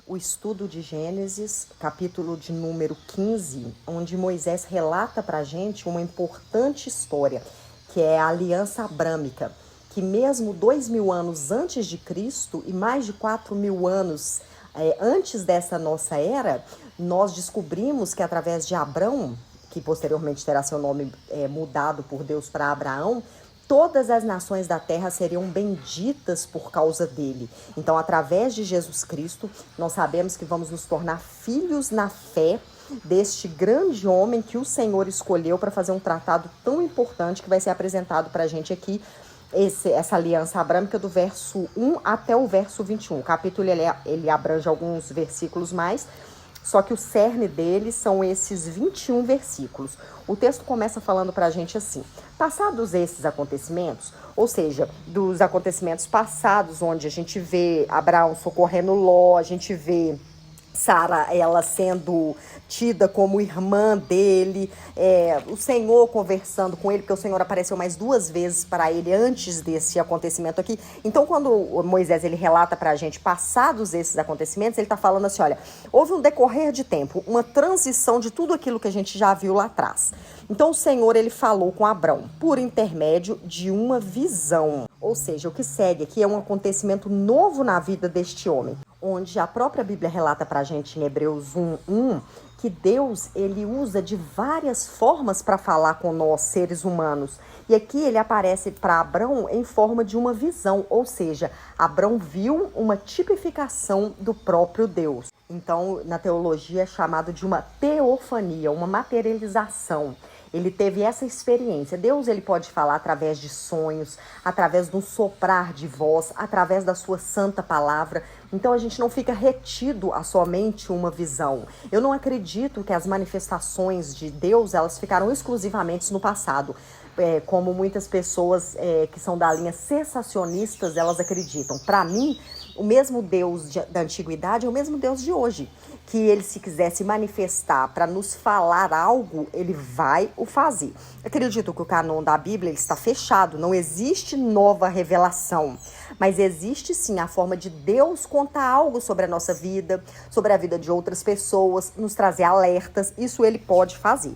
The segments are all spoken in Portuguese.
o estudo de Gênesis, capítulo de número 15, onde Moisés relata para a gente uma importante história, que é a aliança abrâmica, que mesmo 2000 anos antes de Cristo e mais de 4000 anos antes dessa nossa era, nós descobrimos que através de Abrão, que posteriormente terá seu nome mudado por Deus para Abraão, todas as nações da terra seriam benditas por causa dele. Então, através de Jesus Cristo, nós sabemos que vamos nos tornar filhos na fé deste grande homem que o Senhor escolheu para fazer um tratado tão importante que vai ser apresentado para a gente aqui, essa aliança abrâmica do verso 1 até o verso 21. O capítulo ele abrange alguns versículos mais, só que o cerne dele são esses 21 versículos. O texto começa falando para a gente assim: passados esses acontecimentos, ou seja, dos acontecimentos passados, onde a gente vê Abraão socorrendo Ló, a gente vê Sara, ela sendo tida como irmã dele, o Senhor conversando com ele, porque o Senhor apareceu mais 2 vezes para ele antes desse acontecimento aqui. Então, quando Moisés ele relata para a gente, passados esses acontecimentos, ele está falando assim, olha, houve um decorrer de tempo, uma transição de tudo aquilo que a gente já viu lá atrás. Então, o Senhor ele falou com Abrão por intermédio de uma visão. Ou seja, o que segue aqui é um acontecimento novo na vida deste homem, onde a própria Bíblia relata para a gente em Hebreus 1:1 que Deus ele usa de várias formas para falar com nós, seres humanos. E aqui ele aparece para Abrão em forma de uma visão, ou seja, Abrão viu uma tipificação do próprio Deus. Então, na teologia é chamado de uma teofania, uma materialização. Ele teve essa experiência. Deus ele pode falar através de sonhos, através de um soprar de voz, através da sua santa palavra. Então a gente não fica retido a somente uma visão. Eu não acredito que as manifestações de Deus elas ficaram exclusivamente no passado. Como muitas pessoas que são da linha cessacionistas, elas acreditam. Para mim, o mesmo Deus da antiguidade é o mesmo Deus de hoje. Que ele, se quiser se manifestar para nos falar algo, ele vai o fazer. Acredito que o canon da Bíblia ele está fechado, não existe nova revelação. Mas existe sim a forma de Deus contar algo sobre a nossa vida, sobre a vida de outras pessoas, nos trazer alertas, isso ele pode fazer.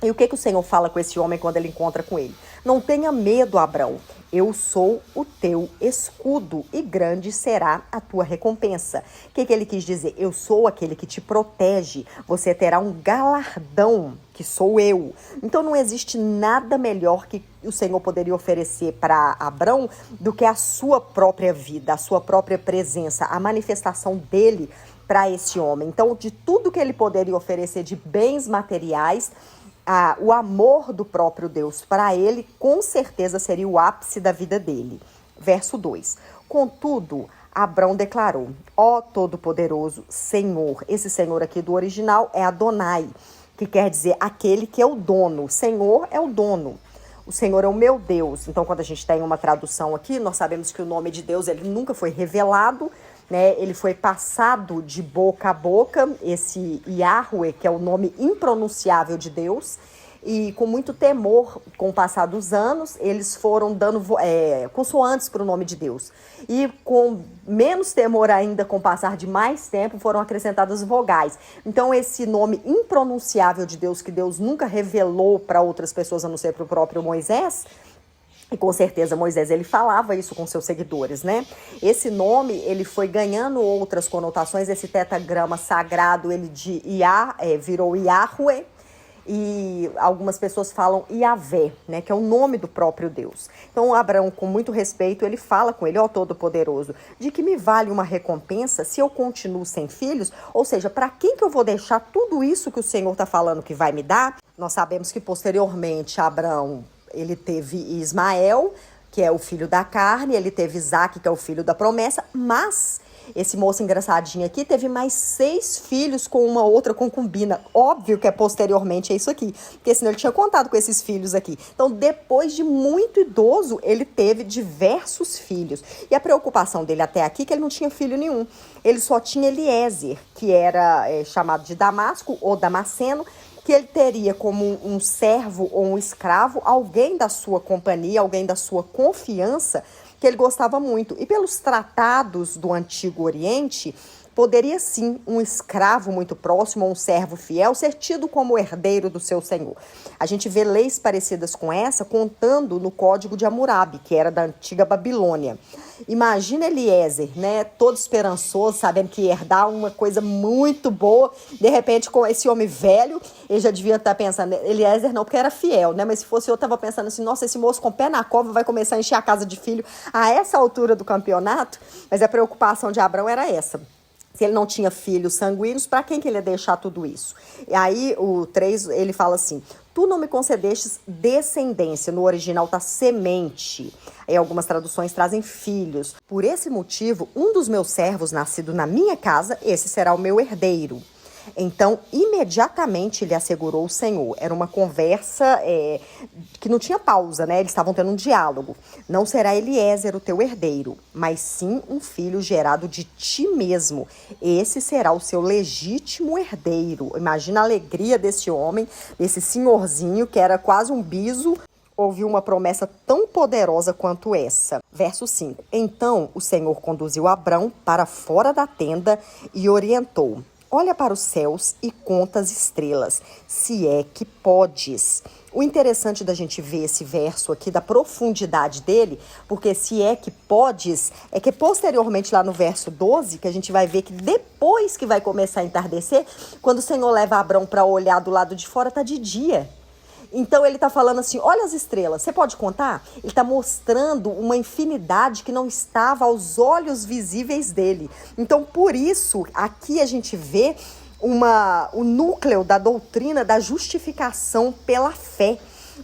E o que o Senhor fala com esse homem quando ele encontra com ele? Não tenha medo, Abrão. Eu sou o teu escudo e grande será a tua recompensa. O que ele quis dizer? Eu sou aquele que te protege. Você terá um galardão, que sou eu. Então não existe nada melhor que o Senhor poderia oferecer para Abrão do que a sua própria vida, a sua própria presença, a manifestação dele para esse homem. Então, de tudo que ele poderia oferecer de bens materiais, o amor do próprio Deus para ele, com certeza seria o ápice da vida dele. Verso 2. Contudo, Abrão declarou, ó Todo-Poderoso Senhor. Esse Senhor aqui do original é Adonai, que quer dizer aquele que é o dono. O Senhor é o dono. O Senhor é o meu Deus. Então, quando a gente tem uma tradução aqui, nós sabemos que o nome de Deus ele nunca foi revelado, né? Ele foi passado de boca a boca, esse Yahweh, que é o nome impronunciável de Deus, e com muito temor, com o passar dos anos, eles foram dando consoantes para o nome de Deus. E com menos temor ainda, com o passar de mais tempo, foram acrescentadas vogais. Então, esse nome impronunciável de Deus, que Deus nunca revelou para outras pessoas, a não ser para o próprio Moisés, e com certeza Moisés ele falava isso com seus seguidores, né? Esse nome ele foi ganhando outras conotações. Esse tetragrama sagrado ele virou Yahweh, e algumas pessoas falam Yahvé, né? Que é o nome do próprio Deus. Então Abraão, com muito respeito, ele fala com ele, ó Todo-Poderoso, de que me vale uma recompensa se eu continuo sem filhos? Ou seja, para quem que eu vou deixar tudo isso que o Senhor está falando que vai me dar? Nós sabemos que posteriormente Abraão ele teve Ismael, que é o filho da carne, ele teve Isaque, que é o filho da promessa, mas esse moço engraçadinho aqui teve mais 6 filhos com uma outra concubina. Óbvio que posteriormente é isso aqui, porque senão ele tinha contado com esses filhos aqui. Então, depois de muito idoso, ele teve diversos filhos. E a preocupação dele até aqui é que ele não tinha filho nenhum. Ele só tinha Eliezer, que era chamado de Damasco ou Damasceno, que ele teria como um servo ou um escravo, alguém da sua companhia, alguém da sua confiança, que ele gostava muito. E pelos tratados do Antigo Oriente, poderia sim um escravo muito próximo ou um servo fiel ser tido como herdeiro do seu senhor. A gente vê leis parecidas com essa contando no Código de Hammurabi, que era da antiga Babilônia. Imagina Eliezer, né, todo esperançoso, sabendo que ia herdar uma coisa muito boa, de repente com esse homem velho, ele já devia estar pensando, Eliezer não, porque era fiel, né, mas se fosse eu, estava pensando assim, nossa, esse moço com o pé na cova vai começar a encher a casa de filho a essa altura do campeonato, mas a preocupação de Abrão era essa. Se ele não tinha filhos sanguíneos, para quem que ele ia deixar tudo isso? E aí, o 3, ele fala assim, tu não me concedestes descendência, no original tá semente. Aí algumas traduções trazem filhos. Por esse motivo, um dos meus servos nascido na minha casa, esse será o meu herdeiro. Então, imediatamente ele assegurou o Senhor. Era uma conversa que não tinha pausa, né? Eles estavam tendo um diálogo. Não será Eliezer o teu herdeiro, mas sim um filho gerado de ti mesmo. Esse será o seu legítimo herdeiro. Imagina a alegria desse homem, desse senhorzinho que era quase um biso, ouviu uma promessa tão poderosa quanto essa. Verso 5. Então o Senhor conduziu Abrão para fora da tenda e orientou. Olha para os céus e conta as estrelas, se é que podes. O interessante da gente ver esse verso aqui, da profundidade dele, porque se é que podes, é que posteriormente lá no verso 12, que a gente vai ver que depois que vai começar a entardecer, quando o Senhor leva Abrão para olhar do lado de fora, tá de dia. Então ele está falando assim, olha as estrelas, você pode contar? Ele está mostrando uma infinidade que não estava aos olhos visíveis dele. Então por isso, aqui a gente vê o núcleo da doutrina da justificação pela fé.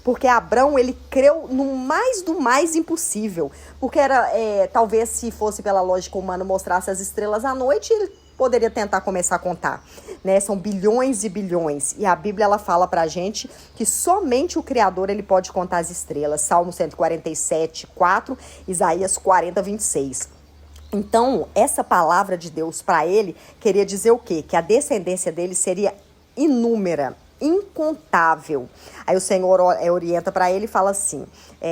Porque Abrão, ele creu no mais do mais impossível. Porque era, talvez se fosse pela lógica humana mostrasse as estrelas à noite, ele poderia tentar começar a contar, né? São bilhões e bilhões. E a Bíblia, ela fala pra gente que somente o Criador, ele pode contar as estrelas. Salmo 147, 4, Isaías 40, 26. Então, essa palavra de Deus para ele queria dizer o quê? Que a descendência dele seria inúmera, incontável. Aí o Senhor orienta para ele e fala assim,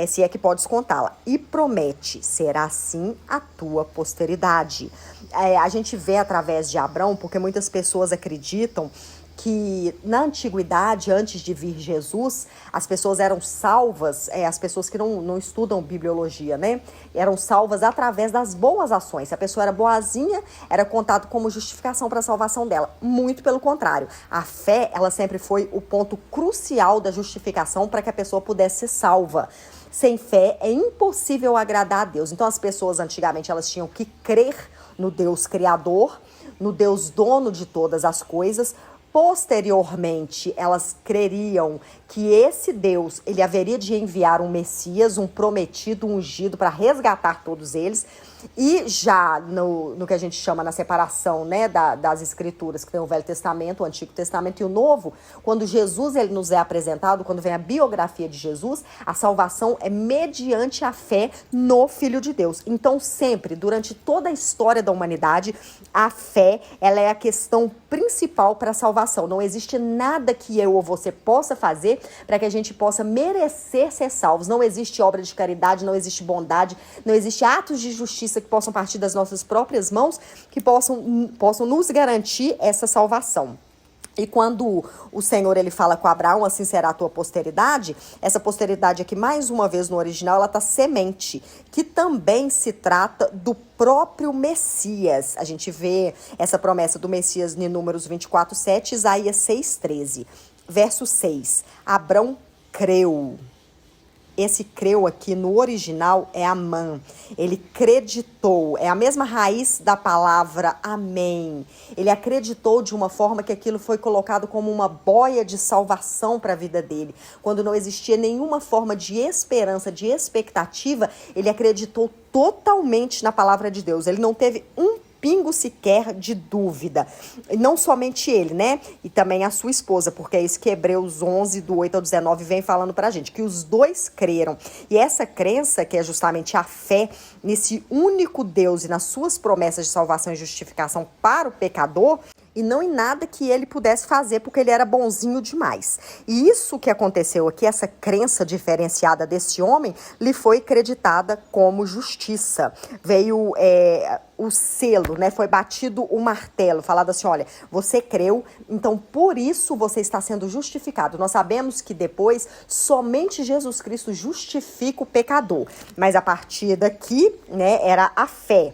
se é que podes contá-la. E promete, será assim a tua posteridade. A gente vê através de Abrão, porque muitas pessoas acreditam que na antiguidade, antes de vir Jesus, as pessoas eram salvas, as pessoas que não estudam bibliologia, né? Eram salvas através das boas ações. Se a pessoa era boazinha, era contado como justificação para a salvação dela. Muito pelo contrário. A fé, ela sempre foi o ponto crucial da justificação para que a pessoa pudesse ser salva. Sem fé, é impossível agradar a Deus. Então, as pessoas, antigamente, elas tinham que crer no Deus Criador, no Deus dono de todas as coisas. Posteriormente, elas creriam que esse Deus, ele haveria de enviar um Messias, um prometido, um ungido para resgatar todos eles. E já no que a gente chama na separação, né, das escrituras, que tem o Velho Testamento, o Antigo Testamento e o Novo, quando Jesus ele nos é apresentado, quando vem a biografia de Jesus, a salvação é mediante a fé no Filho de Deus. Então sempre, durante toda a história da humanidade, a fé ela é a questão principal para a salvação. Não existe nada que eu ou você possa fazer para que a gente possa merecer ser salvos. Não existe obra de caridade, não existe bondade, não existe atos de justiça que possam partir das nossas próprias mãos, que possam nos garantir essa salvação. E quando o Senhor ele fala com Abraão, assim será a tua posteridade, essa posteridade aqui, mais uma vez no original, ela está semente, que também se trata do próprio Messias. A gente vê essa promessa do Messias em Números 24, 7, Isaías 6, 13. Verso 6, Abrão creu. Esse creu aqui no original é amã. Ele creditou, é a mesma raiz da palavra amém. Ele acreditou de uma forma que aquilo foi colocado como uma boia de salvação para a vida dele. Quando não existia nenhuma forma de esperança, de expectativa, ele acreditou totalmente na palavra de Deus. Ele não teve um pingo sequer de dúvida. E não somente ele, né? E também a sua esposa, porque é isso que Hebreus 11, do 8 ao 19, vem falando pra gente, que os dois creram. E essa crença, que é justamente a fé nesse único Deus e nas suas promessas de salvação e justificação para o pecador, e não em nada que ele pudesse fazer, porque ele era bonzinho demais. E isso que aconteceu aqui, essa crença diferenciada desse homem, lhe foi creditada como justiça. Veio o selo, né? Foi batido o martelo, falado assim, olha, você creu, então por isso você está sendo justificado. Nós sabemos que depois somente Jesus Cristo justifica o pecador, mas a partir daqui, né, era a fé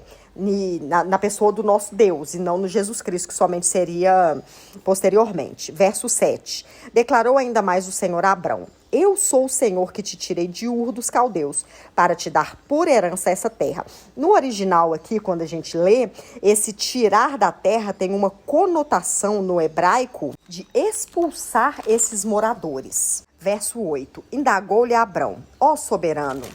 na pessoa do nosso Deus, e não no Jesus Cristo, que somente seria posteriormente. Verso 7. Declarou ainda mais o Senhor a Abrão: eu sou o Senhor que te tirei de Ur dos Caldeus, para te dar por herança essa terra. No original aqui, quando a gente lê, esse tirar da terra tem uma conotação no hebraico de expulsar esses moradores. Verso 8. Indagou-lhe Abrão: ó soberano,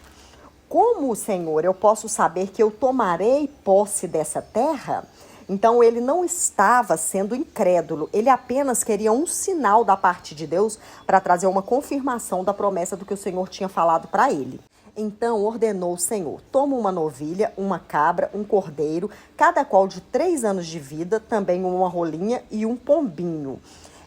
como, Senhor, eu posso saber que eu tomarei posse dessa terra? Então, ele não estava sendo incrédulo, ele apenas queria um sinal da parte de Deus para trazer uma confirmação da promessa do que o Senhor tinha falado para ele. Então, ordenou o Senhor: toma uma novilha, uma cabra, um cordeiro, cada qual de 3 anos de vida, também uma rolinha e um pombinho.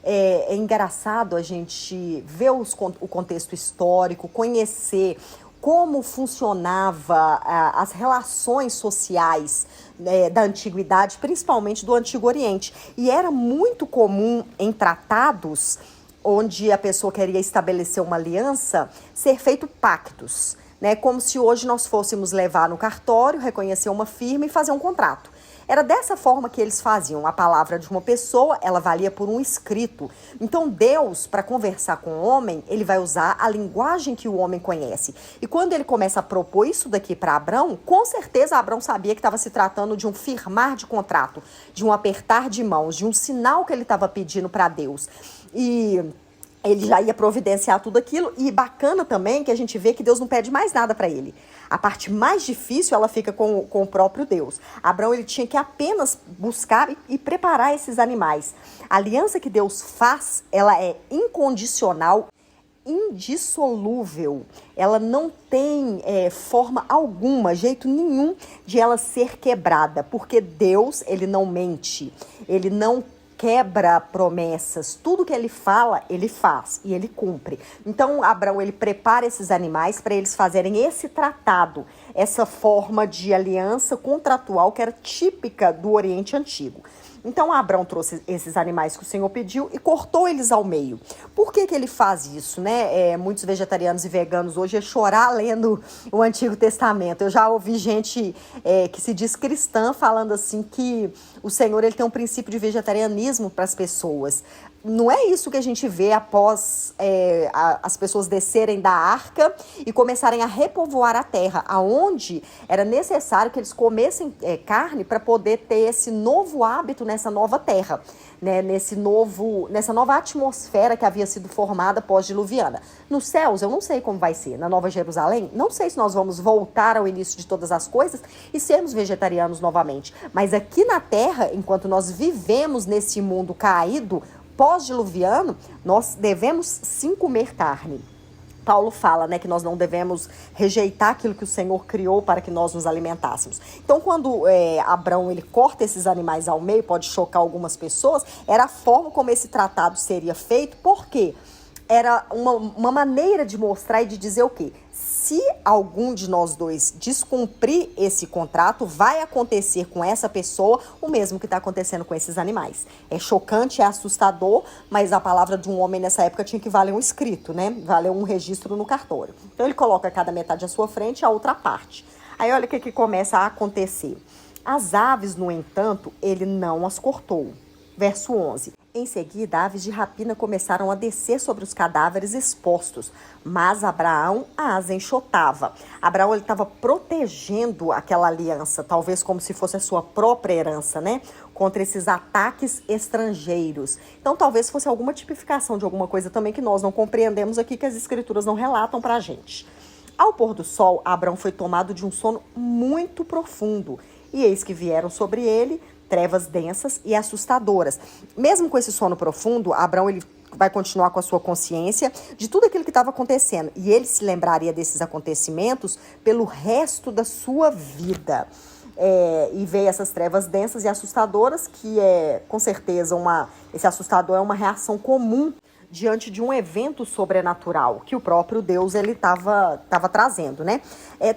É engraçado a gente ver o contexto histórico, conhecer como funcionava as relações sociais da antiguidade, principalmente do Antigo Oriente. E era muito comum em tratados onde a pessoa queria estabelecer uma aliança, ser feito pactos, né? Como se hoje nós fôssemos levar no cartório, reconhecer uma firma e fazer um contrato. Era dessa forma que eles faziam. A palavra de uma pessoa, ela valia por um escrito. Então Deus, para conversar com o homem, ele vai usar a linguagem que o homem conhece. E quando ele começa a propor isso daqui para Abrão, com certeza Abrão sabia que estava se tratando de um firmar de contrato, de um apertar de mãos, de um sinal que ele estava pedindo para Deus. E ele já ia providenciar tudo aquilo. E bacana também que a gente vê que Deus não pede mais nada para ele. A parte mais difícil, ela fica com o próprio Deus. Abrão, ele tinha que apenas buscar e preparar esses animais. A aliança que Deus faz, ela é incondicional, indissolúvel. Ela não tem forma alguma, jeito nenhum de ela ser quebrada. Porque Deus, ele não mente. Ele não quebra promessas, tudo que ele fala, ele faz e ele cumpre. Então, Abrão, ele prepara esses animais para eles fazerem esse tratado, essa forma de aliança contratual que era típica do Oriente Antigo. Então, Abrão trouxe esses animais que o Senhor pediu e cortou eles ao meio. Por que ele faz isso, né? Muitos vegetarianos e veganos hoje é chorar lendo o Antigo Testamento. Eu já ouvi gente que se diz cristã falando assim que o Senhor, ele tem um princípio de vegetarianismo para as pessoas. Não é isso que a gente vê após as pessoas descerem da arca e começarem a repovoar a terra, aonde era necessário que eles comessem carne para poder ter esse novo hábito nessa nova terra, né? Nessa nova atmosfera que havia sido formada pós-diluviana. Nos céus, eu não sei como vai ser. Na Nova Jerusalém, não sei se nós vamos voltar ao início de todas as coisas e sermos vegetarianos novamente. Mas aqui na terra, enquanto nós vivemos nesse mundo caído, pós-diluviano, nós devemos sim comer carne. Paulo fala, né, que nós não devemos rejeitar aquilo que o Senhor criou para que nós nos alimentássemos. Então, quando Abrão ele corta esses animais ao meio, pode chocar algumas pessoas, era a forma como esse tratado seria feito, porque era uma maneira de mostrar e de dizer o quê? Se algum de nós dois descumprir esse contrato, vai acontecer com essa pessoa o mesmo que está acontecendo com esses animais. É chocante, é assustador, mas a palavra de um homem nessa época tinha que valer um escrito, né? Valer um registro no cartório. Então ele coloca cada metade à sua frente e a outra parte. Aí olha o que começa a acontecer. As aves, no entanto, ele não as cortou. Verso 11. Em seguida, aves de rapina começaram a descer sobre os cadáveres expostos, mas Abraão as enxotava. Abraão estava protegendo aquela aliança, talvez como se fosse a sua própria herança, né? Contra esses ataques estrangeiros. Então, talvez fosse alguma tipificação de alguma coisa também que nós não compreendemos aqui, que as escrituras não relatam para a gente. Ao pôr do sol, Abraão foi tomado de um sono muito profundo, e eis que vieram sobre ele trevas densas e assustadoras. Mesmo com esse sono profundo, Abrão ele vai continuar com a sua consciência de tudo aquilo que estava acontecendo. E ele se lembraria desses acontecimentos pelo resto da sua vida. e veio essas trevas densas e assustadoras, que com certeza, esse assustador é uma reação comum diante de um evento sobrenatural que o próprio Deus ele estava trazendo, né?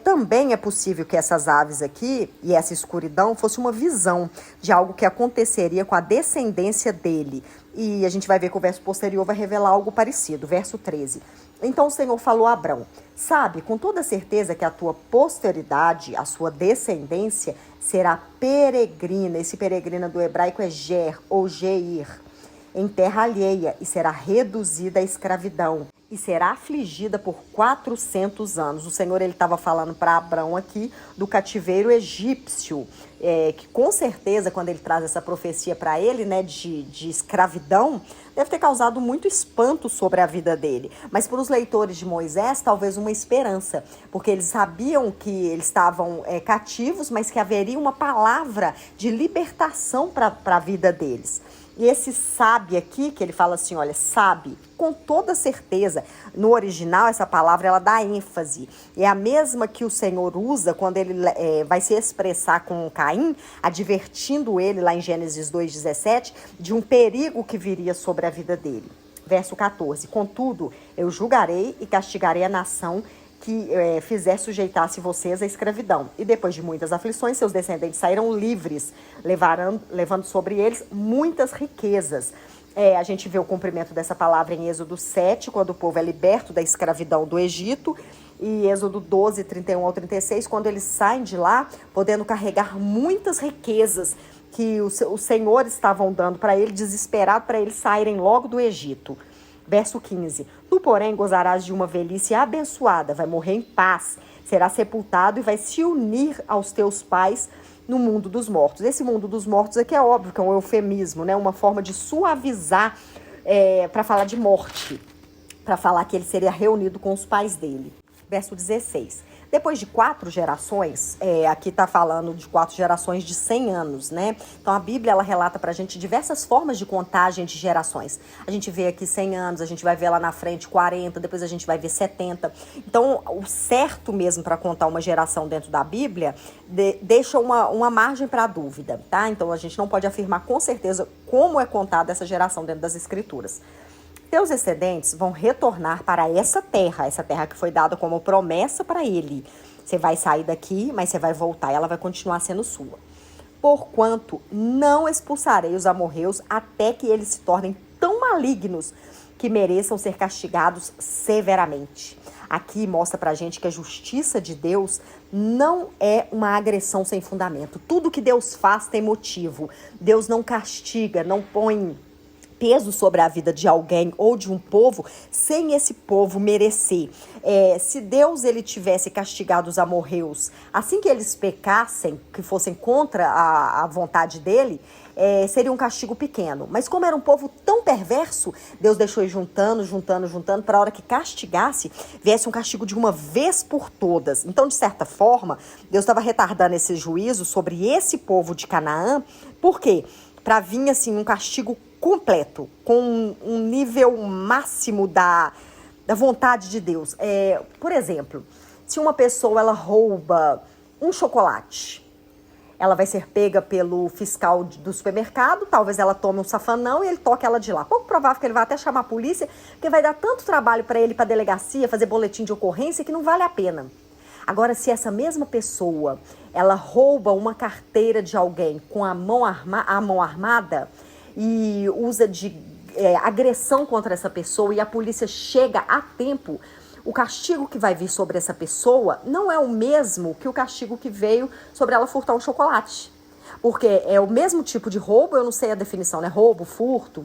Também é possível que essas aves aqui e essa escuridão fosse uma visão de algo que aconteceria com a descendência dele. E a gente vai ver que o verso posterior vai revelar algo parecido, verso 13. Então o Senhor falou a Abrão: sabe com toda certeza que a tua posteridade, a sua descendência, será peregrina. Esse peregrina do hebraico é ger ou geir, em terra alheia, e será reduzida à escravidão, e será afligida por 400 anos. O Senhor ele estava falando para Abrão aqui do cativeiro egípcio, que com certeza, quando ele traz essa profecia para ele, né, de escravidão, deve ter causado muito espanto sobre a vida dele. Mas para os leitores de Moisés, talvez uma esperança, porque eles sabiam que eles estavam cativos, mas que haveria uma palavra de libertação para a vida deles. E esse sabe aqui, que ele fala assim, olha, sabe, com toda certeza. No original, essa palavra, ela dá ênfase. É a mesma que o Senhor usa quando ele vai se expressar com Caim, advertindo ele, lá em Gênesis 2,17, de um perigo que viria sobre a vida dele. Verso 14, contudo, eu julgarei e castigarei a nação que fizer sujeitar-se vocês à escravidão. E depois de muitas aflições, seus descendentes saíram livres, levando sobre eles muitas riquezas. A gente vê o cumprimento dessa palavra em Êxodo 7, quando o povo é liberto da escravidão do Egito, e Êxodo 12, 31 ao 36, quando eles saem de lá, podendo carregar muitas riquezas que os senhores estavam dando para eles, desesperado para eles saírem logo do Egito. Verso 15, tu, porém, gozarás de uma velhice abençoada, vai morrer em paz, será sepultado e vai se unir aos teus pais no mundo dos mortos. Esse mundo dos mortos aqui é óbvio que é um eufemismo, né? Uma forma de suavizar para falar de morte, para falar que ele seria reunido com os pais dele. Verso 16. Depois de 4 gerações, aqui está falando de 4 gerações de 100 anos, né? Então a Bíblia ela relata para a gente diversas formas de contagem de gerações. A gente vê aqui 100 anos, a gente vai ver lá na frente 40, depois a gente vai ver 70. Então o certo mesmo para contar uma geração dentro da Bíblia deixa uma margem para dúvida, tá? Então a gente não pode afirmar com certeza como é contada essa geração dentro das Escrituras. Teus descendentes vão retornar para essa terra que foi dada como promessa para ele. Você vai sair daqui, mas você vai voltar e ela vai continuar sendo sua. Porquanto não expulsarei os amorreus até que eles se tornem tão malignos que mereçam ser castigados severamente. Aqui mostra pra gente que a justiça de Deus não é uma agressão sem fundamento. Tudo que Deus faz tem motivo. Deus não castiga, não põe peso sobre a vida de alguém ou de um povo sem esse povo merecer. Se Deus ele tivesse castigado os amorreus assim que eles pecassem, que fossem contra a vontade dele, seria um castigo pequeno. Mas como era um povo tão perverso, Deus deixou ir juntando, para a hora que castigasse, viesse um castigo de uma vez por todas. Então, de certa forma, Deus estava retardando esse juízo sobre esse povo de Canaã. Por quê? Para vir assim um castigo completo, com um nível máximo da vontade de Deus. Por exemplo, se uma pessoa ela rouba um chocolate, ela vai ser pega pelo fiscal do supermercado, talvez ela tome um safanão e ele toque ela de lá. Pouco provável que ele vai até chamar a polícia, porque vai dar tanto trabalho para ele, para a delegacia, fazer boletim de ocorrência, que não vale a pena. Agora, se essa mesma pessoa, ela rouba uma carteira de alguém com a mão armada e usa de agressão contra essa pessoa e a polícia chega a tempo, o castigo que vai vir sobre essa pessoa não é o mesmo que o castigo que veio sobre ela furtar um chocolate. Porque é o mesmo tipo de roubo, eu não sei a definição, né? Roubo, furto.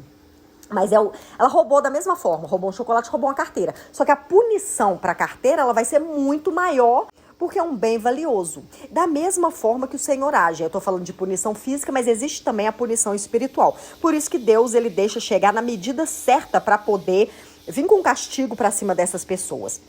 Mas ela roubou da mesma forma, roubou um chocolate, roubou uma carteira. Só que a punição para a carteira ela vai ser muito maior, porque é um bem valioso. Da mesma forma que o Senhor age. Eu estou falando de punição física, mas existe também a punição espiritual. Por isso que Deus ele deixa chegar na medida certa para poder vir com castigo para cima dessas pessoas.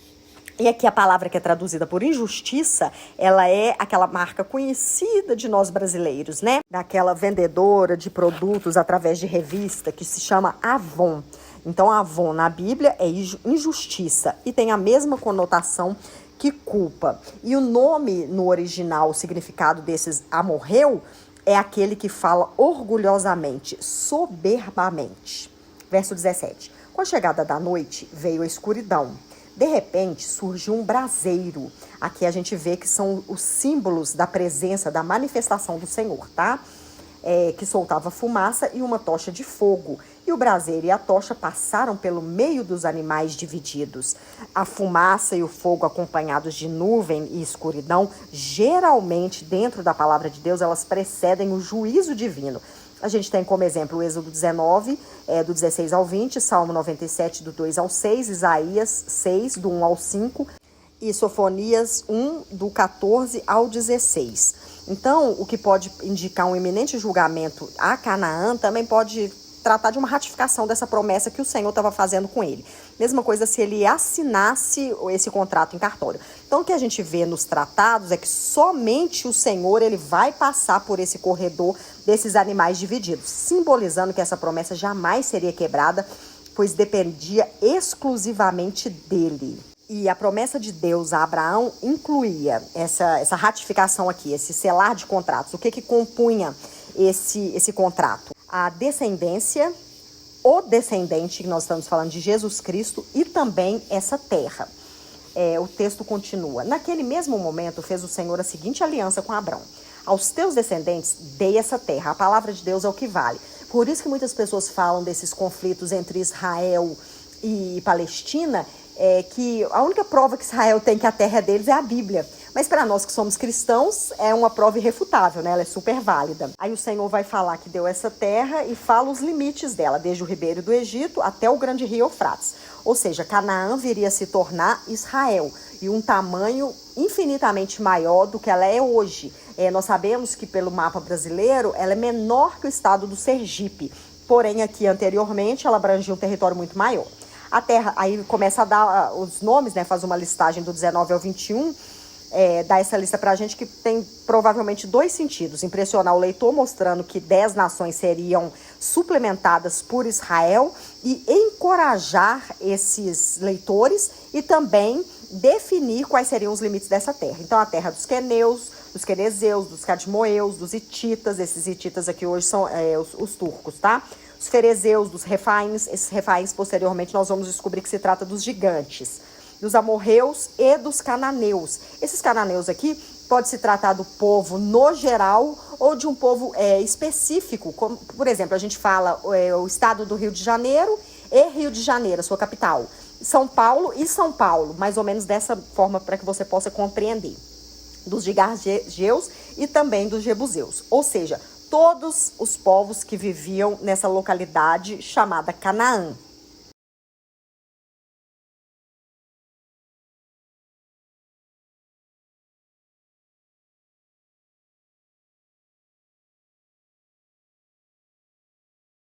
E aqui a palavra que é traduzida por injustiça, ela é aquela marca conhecida de nós brasileiros, né? Daquela vendedora de produtos através de revista que se chama Avon. Então, Avon na Bíblia é injustiça e tem a mesma conotação que culpa. E o nome no original, o significado desses amorreu, é aquele que fala orgulhosamente, soberbamente. Verso 17. Com a chegada da noite, veio a escuridão. De repente, surgiu um braseiro. Aqui a gente vê que são os símbolos da presença, da manifestação do Senhor, tá? Que soltava fumaça e uma tocha de fogo. E o braseiro e a tocha passaram pelo meio dos animais divididos. A fumaça e o fogo, acompanhados de nuvem e escuridão, geralmente, dentro da palavra de Deus, elas precedem o juízo divino. A gente tem como exemplo o Êxodo 19, do 16 ao 20, Salmo 97, do 2 ao 6, Isaías 6, do 1 ao 5, e Sofonias 1, do 14 ao 16. Então, o que pode indicar um iminente julgamento a Canaã também pode tratar de uma ratificação dessa promessa que o Senhor estava fazendo com ele. Mesma coisa se ele assinasse esse contrato em cartório. Então, o que a gente vê nos tratados é que somente o Senhor ele vai passar por esse corredor desses animais divididos, simbolizando que essa promessa jamais seria quebrada, pois dependia exclusivamente dele. E a promessa de Deus a Abraão incluía essa ratificação aqui, esse selar de contratos. O que compunha esse contrato? A descendência, o descendente, que nós estamos falando de Jesus Cristo, e também essa terra. O texto continua. Naquele mesmo momento fez o Senhor a seguinte aliança com Abraão. Aos teus descendentes dei essa terra. A palavra de Deus é o que vale. Por isso que muitas pessoas falam desses conflitos entre Israel e Palestina, que a única prova que Israel tem que a terra é deles é a Bíblia. Mas para nós que somos cristãos, é uma prova irrefutável, né? Ela é super válida. Aí o Senhor vai falar que deu essa terra e fala os limites dela, desde o ribeiro do Egito até o grande rio Eufrates. Ou seja, Canaã viria a se tornar Israel, e um tamanho infinitamente maior do que ela é hoje. Nós sabemos que pelo mapa brasileiro, ela é menor que o estado do Sergipe. Porém, aqui anteriormente, ela abrangia um território muito maior. A terra, aí começa a dar os nomes, né? Faz uma listagem do 19 ao 21, dá essa lista pra gente que tem provavelmente dois sentidos. Impressionar o leitor mostrando que 10 nações seriam suplementadas por Israel e encorajar esses leitores e também definir quais seriam os limites dessa terra. Então, a terra dos queneus, dos quenezeus, dos cadmoeus, dos hititas, esses hititas aqui hoje são os turcos, tá? Os ferezeus, dos refaíns, esses refaíns posteriormente nós vamos descobrir que se trata dos gigantes, dos amorreus e dos cananeus. Esses cananeus aqui pode se tratar do povo no geral ou de um povo específico, como, por exemplo, a gente fala o estado do Rio de Janeiro e Rio de Janeiro, a sua capital, São Paulo e São Paulo, mais ou menos dessa forma para que você possa compreender, dos gigageus e também dos jebuseus, ou seja, todos os povos que viviam nessa localidade chamada Canaã.